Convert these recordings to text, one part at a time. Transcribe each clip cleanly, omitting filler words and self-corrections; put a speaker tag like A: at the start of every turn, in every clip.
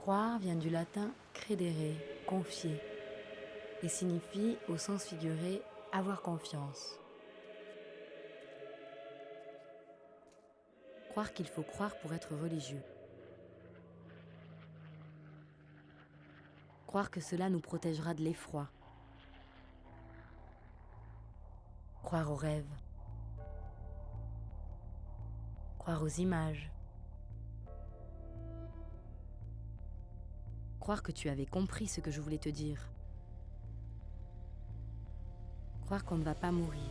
A: Croire vient du latin credere, confier, et signifie, au sens figuré, avoir confiance. Croire qu'il faut croire pour être religieux. Croire que cela nous protégera de l'effroi. Croire aux rêves. Croire aux images. Croire que tu avais compris ce que je voulais te dire. Croire qu'on ne va pas mourir.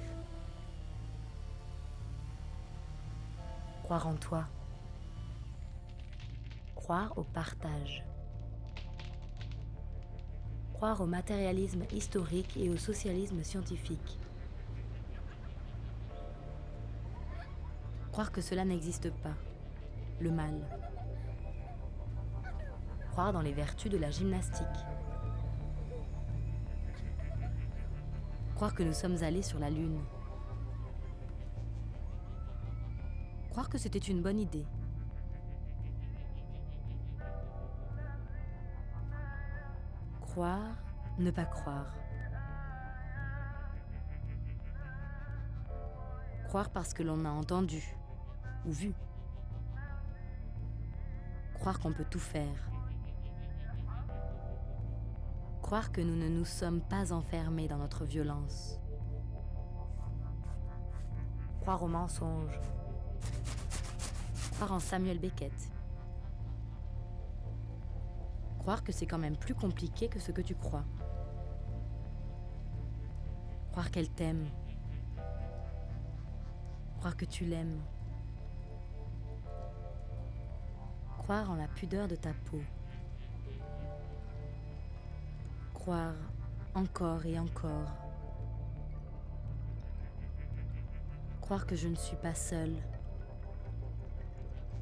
A: Croire en toi. Croire au partage. Croire au matérialisme historique et au socialisme scientifique. Croire que cela n'existe pas, le mal. Croire dans les vertus de la gymnastique. Croire que nous sommes allés sur la Lune. Croire que c'était une bonne idée. Croire, ne pas croire. Croire parce que l'on a entendu ou vu. Croire qu'on peut tout faire. Croire que nous ne nous sommes pas enfermés dans notre violence. Croire aux mensonges. Croire en Samuel Beckett. Croire que c'est quand même plus compliqué que ce que tu crois. Croire qu'elle t'aime. Croire que tu l'aimes. Croire en la pudeur de ta peau. Croire encore et encore. Croire que je ne suis pas seule.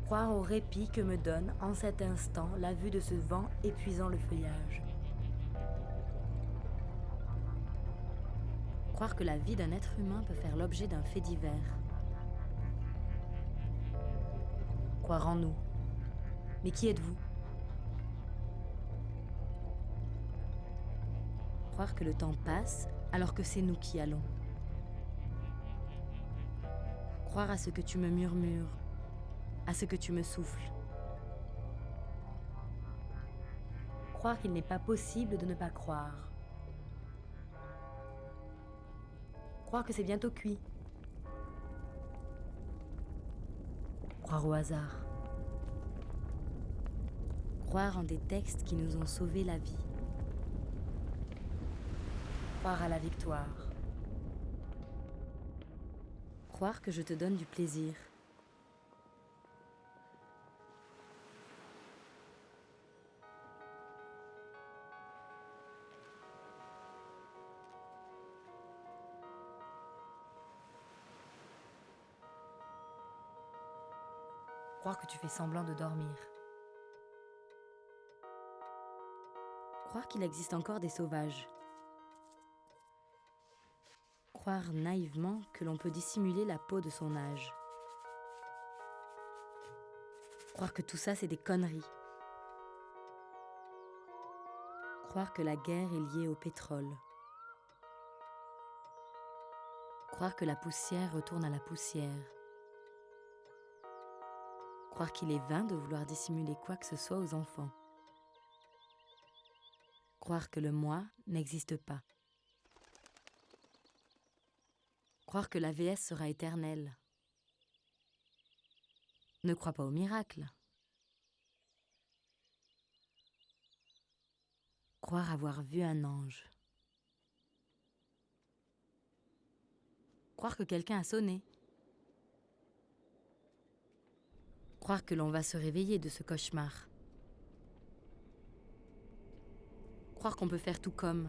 A: Croire au répit que me donne en cet instant la vue de ce vent épuisant le feuillage. Croire que la vie d'un être humain peut faire l'objet d'un fait divers. Croire en nous. Mais qui êtes-vous ? Croire que le temps passe alors que c'est nous qui allons. Croire à ce que tu me murmures, à ce que tu me souffles. Croire qu'il n'est pas possible de ne pas croire. Croire que c'est bientôt cuit. Croire au hasard. Croire en des textes qui nous ont sauvé la vie. Croire à la victoire. Croire que je te donne du plaisir. Croire que tu fais semblant de dormir. Croire qu'il existe encore des sauvages. Croire naïvement que l'on peut dissimuler la peau de son âge. Croire que tout ça, c'est des conneries. Croire que la guerre est liée au pétrole. Croire que la poussière retourne à la poussière. Croire qu'il est vain de vouloir dissimuler quoi que ce soit aux enfants. Croire que le moi n'existe pas. Croire que l'AVS sera éternelle. Ne crois pas au miracle. Croire avoir vu un ange. Croire que quelqu'un a sonné. Croire que l'on va se réveiller de ce cauchemar. Croire qu'on peut faire tout comme.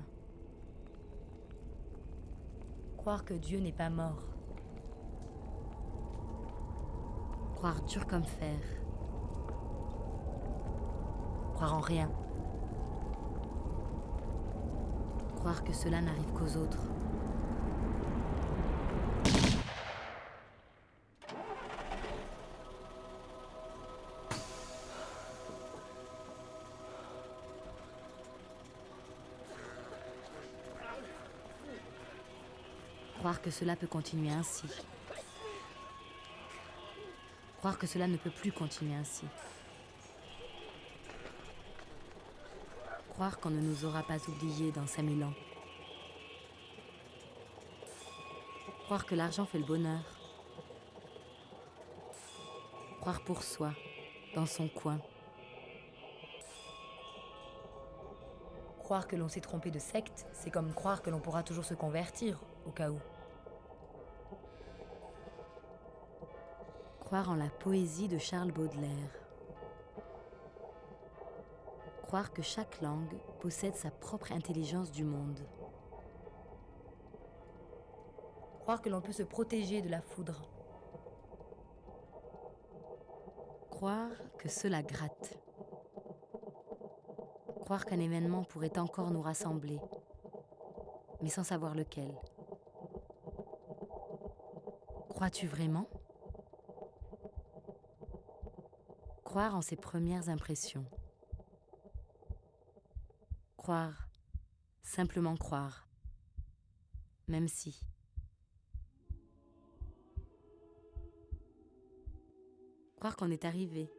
A: Croire que Dieu n'est pas mort. Croire dur comme fer. Croire en rien. Croire que cela n'arrive qu'aux autres. Croire que cela peut continuer ainsi. Croire que cela ne peut plus continuer ainsi. Croire qu'on ne nous aura pas oubliés dans 5000 ans. Croire que l'argent fait le bonheur. Croire pour soi, dans son coin. Croire que l'on s'est trompé de secte, c'est comme croire que l'on pourra toujours se convertir, au cas où. Croire en la poésie de Charles Baudelaire. Croire que chaque langue possède sa propre intelligence du monde. Croire que l'on peut se protéger de la foudre. Croire que cela gratte. Croire qu'un événement pourrait encore nous rassembler, mais sans savoir lequel. Crois-tu vraiment ? Croire en ses premières impressions. Croire, simplement croire, même si. Croire qu'on est arrivé,